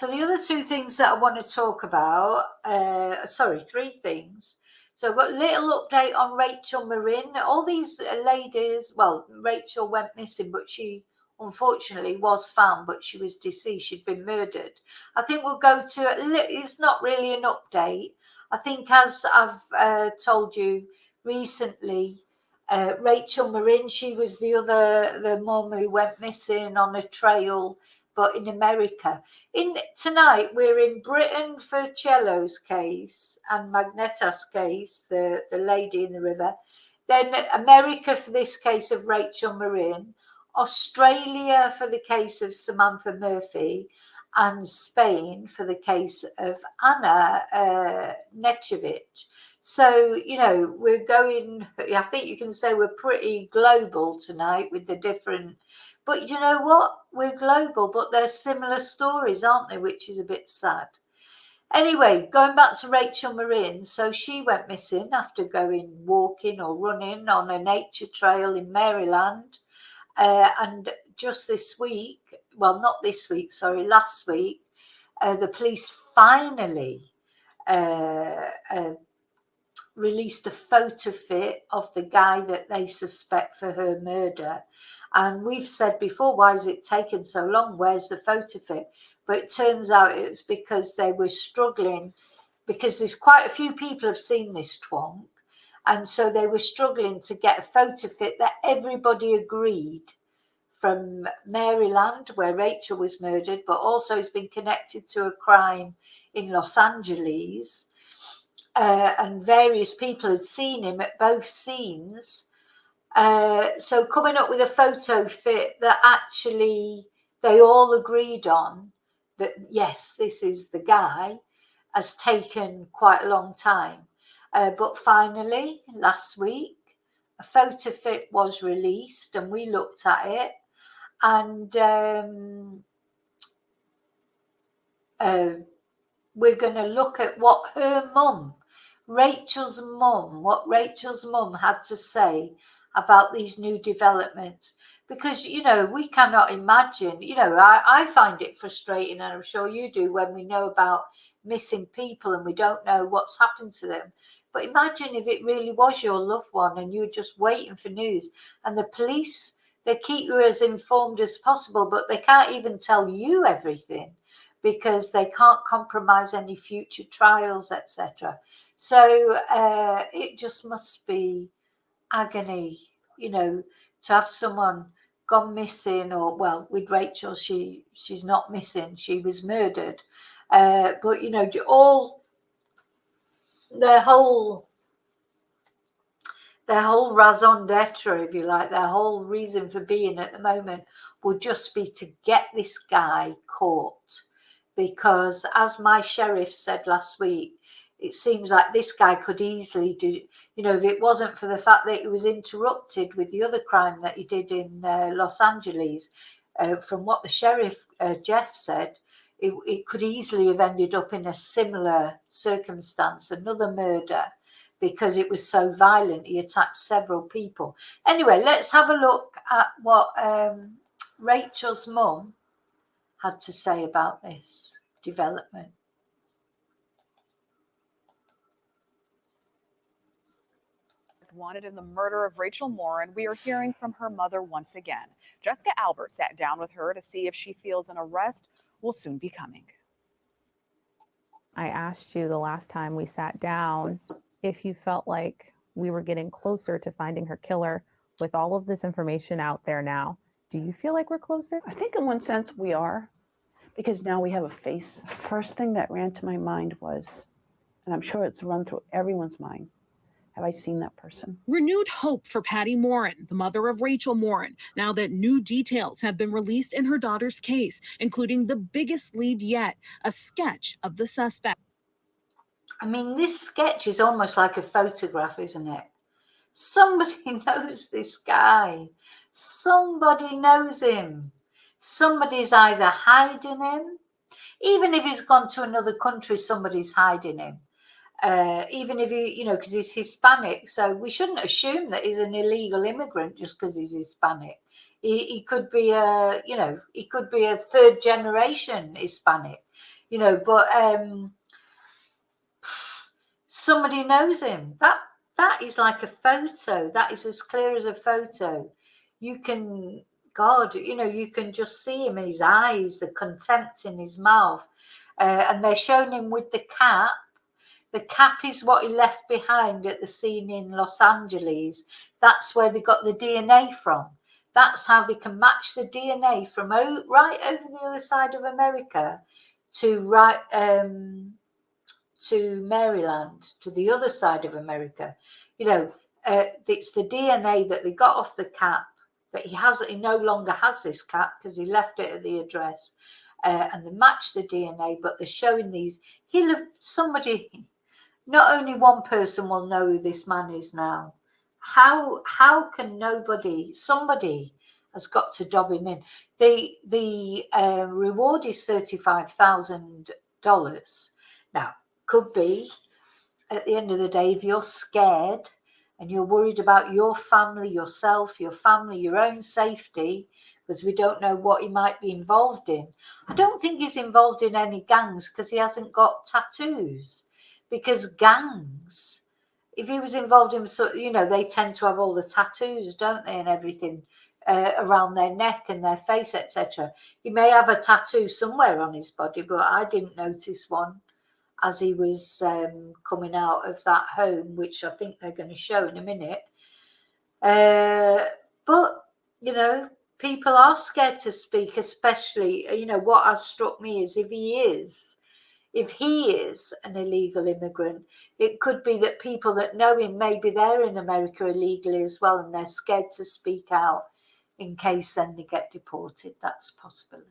So the other two things that I want to talk about, three things. So I've got a little update on Rachel Morin. All these ladies, well, Rachel went missing, but she unfortunately was found, but she was deceased. She'd been murdered. I think we'll go to, it's not really an update. I think, as I've told you recently, Rachel Morin, she was the mum who went missing on a trail, but in America. Tonight we're in Britain for Cello's case and Magneta's case, the lady in the river. Then America for this case of Rachel Morin, Australia for the case of Samantha Murphy, and Spain for the case of Anna Nechevich. So, we're going, I think you can say we're pretty global tonight with the different, but you know what? We're global, but they're similar stories, aren't they? Which is a bit sad. Anyway, going back to Rachel Morin. So she went missing after going walking or running on a nature trail in Maryland. And just this week, well, not this week, sorry, last week, the police finally released a photo fit of the guy that they suspect for her murder. And we've said before, why has it taken so long? Where's the photo fit? But it turns out it's because they were struggling, because there's quite a few people have seen this twonk. And so they were struggling to get a photo fit that everybody agreed from Maryland, where Rachel was murdered, but also has been connected to a crime in Los Angeles. And various people had seen him at both scenes. So coming up with a photo fit that actually they all agreed on, that yes, this is the guy, has taken quite a long time. But finally, last week, a photo fit was released and we looked at it, and we're going to look at what her mum, Rachel's mum had to say about these new developments. Because, we cannot imagine, I find it frustrating, and I'm sure you do, when we know about missing people and we don't know what's happened to them. But imagine if it really was your loved one and you're just waiting for news, and the police, they keep you as informed as possible, but they can't even tell you everything, because they can't compromise any future trials, etc. So it just must be agony, to have someone gone missing, or, well, with Rachel, she's not missing, she was murdered. But, all their whole raison d'etre, if you like, their whole reason for being at the moment will just be to get this guy caught. Because, as my sheriff said last week, it seems like this guy could easily do, if it wasn't for the fact that he was interrupted with the other crime that he did in Los Angeles, from what the sheriff, Jeff, said, it could easily have ended up in a similar circumstance, another murder, because it was so violent. He attacked several people. Anyway, let's have a look at what Rachel's mum had to say about this development. Wanted in the murder of Rachel Morin, we are hearing from her mother once again. Jessica Albert sat down with her to see if she feels an arrest will soon be coming. I asked you the last time we sat down if you felt like we were getting closer to finding her killer. With all of this information out there now, do you feel like we're closer? I think in one sense we are, because now we have a face. First thing that ran to my mind was, and I'm sure it's run through everyone's mind, have I seen that person? Renewed hope for Patty Morin, the mother of Rachel Morin, now that new details have been released in her daughter's case, including the biggest lead yet, a sketch of the suspect. I mean, this sketch is almost like a photograph, isn't it? Somebody knows this guy. Somebody knows him. Somebody's either hiding him. Even if he's gone to another country, somebody's hiding him. Even if he, because he's Hispanic. So we shouldn't assume that he's an illegal immigrant just because he's Hispanic. He could be a, he could be a third generation Hispanic, but somebody knows him. That is like a photo. That is as clear as a photo. You can, God, you can just see him in his eyes, the contempt in his mouth. And they're showing him with the cap. The cap is what he left behind at the scene in Los Angeles. That's where they got the DNA from. That's how they can match the DNA from right over the other side of America to to Maryland, to the other side of America. It's the DNA that they got off the cap that he no longer has this cap because he left it at the address. And they match the DNA, but they're showing these. Not only one person will know who this man is now. How can somebody has got to dob him in. The reward is $35,000. Now, could be at the end of the day, if you're scared and you're worried about your family, yourself, your family, your own safety, because we don't know what he might be involved in. I don't think he's involved in any gangs because he hasn't got tattoos. Because gangs, if he was involved in, they tend to have all the tattoos, don't they, and everything around their neck and their face, etc. He may have a tattoo somewhere on his body, but I didn't notice one as he was coming out of that home, which I think they're going to show in a minute. But, people are scared to speak, especially, what has struck me is if he is an illegal immigrant, it could be that people that know him, maybe they're in America illegally as well, and they're scared to speak out in case then they get deported. That's a possibility.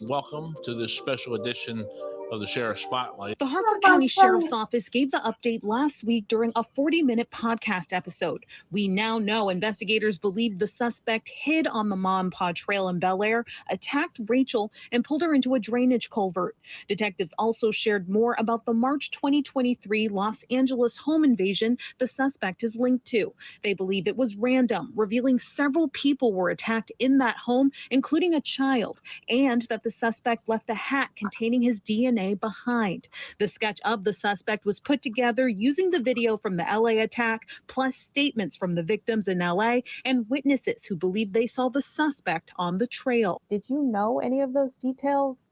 Welcome to this special edition of the Sheriff Spotlight. The Harford County Sheriff's Office gave the update last week during a 40-minute podcast episode. We now know investigators believe the suspect hid on the Ma and Pa Trail in Bel Air, attacked Rachel, and pulled her into a drainage culvert. Detectives also shared more about the March 2023 Los Angeles home invasion the suspect is linked to. They believe it was random, revealing several people were attacked in that home, including a child, and that the suspect left a hat containing his DNA behind. The sketch of the suspect was put together using the video from the LA attack, plus statements from the victims in LA and witnesses who believe they saw the suspect on the trail. Did you know any of those details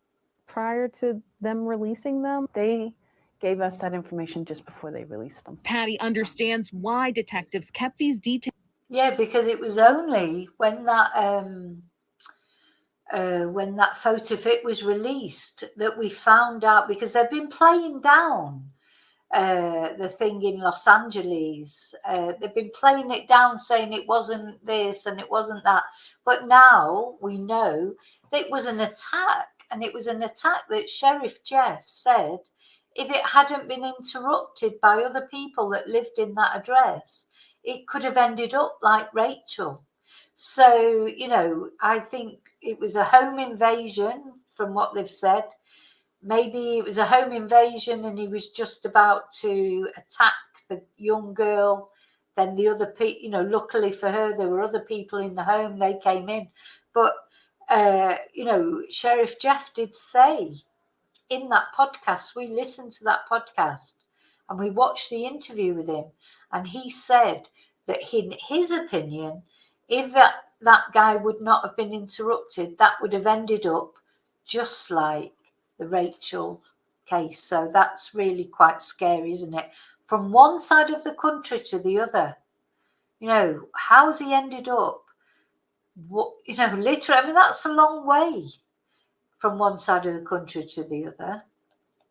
prior to them releasing them? They gave us that information just before they released them. Patty understands why detectives kept these details. Yeah, because it was only when that photofit was released that we found out, because they've been playing down the thing in Los Angeles. They've been playing it down, saying it wasn't this and it wasn't that. But now we know that it was an attack, and it was an attack that Sheriff Jeff said if it hadn't been interrupted by other people that lived in that address, it could have ended up like Rachel. So, I think it was a home invasion from what they've said. Maybe it was a home invasion and he was just about to attack the young girl. Then the other people, luckily for her, there were other people in the home. They came in. But, Sheriff Jeff did say in that podcast, we listened to that podcast and we watched the interview with him. And he said that in his opinion, if that guy would not have been interrupted, that would have ended up just like the Rachel case. So that's really quite scary, isn't it? From one side of the country to the other. How's he ended up? Literally, I mean, that's a long way from one side of the country to the other.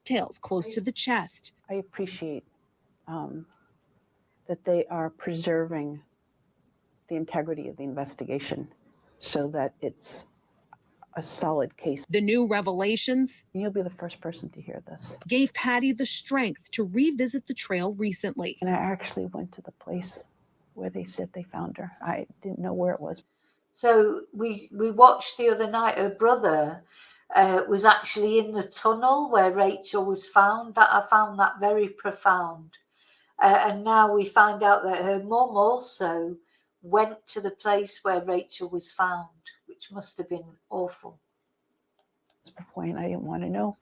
Tails close to the chest. I appreciate that they are preserving the integrity of the investigation so that it's a solid case. The new revelations, You'll be the first person to hear this, gave Patty the strength to revisit the trail recently. and I actually went to the place where they said they found her. I didn't know where it was. So we watched the other night, her brother was actually in the tunnel where Rachel was found. That I found that very profound. And now we find out that her mum also went to the place where Rachel was found, which must have been awful. Before, and I didn't want to know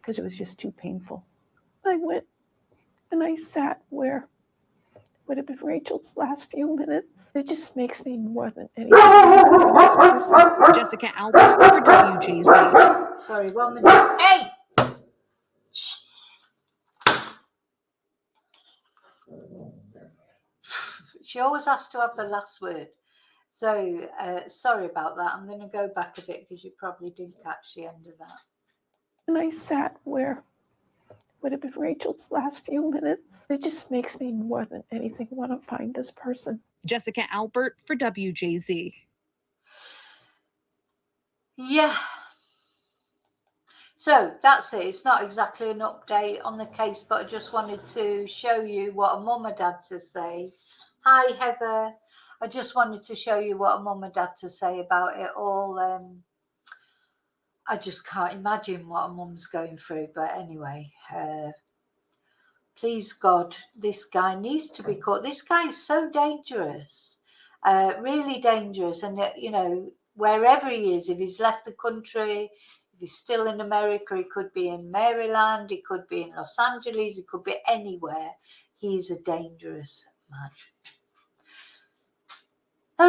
because it was just too painful. I went and I sat where would have been Rachel's last few minutes. It just makes me more than anything. Jessica Albert for WJZ. Sorry, 1 minute. Hey! Shh. She always has to have the last word. So, sorry about that. I'm going to go back a bit because you probably didn't catch the end of that. And I sat where would have been Rachel's last few minutes. It just makes me more than anything want to find this person. Jessica Albert for WJZ. Yeah. So that's it. It's not exactly an update on the case, but I just wanted to show you what a mum and dad to say. Hi, Heather. I just wanted to show you what a mum and dad to say about it all. I just can't imagine what a mum's going through. But anyway, please God, this guy needs to be caught. This guy is so dangerous, really dangerous. And, you know, wherever he is, if he's left the country, if he's still in America, he could be in Maryland, he could be in Los Angeles, he could be anywhere. He's a dangerous man.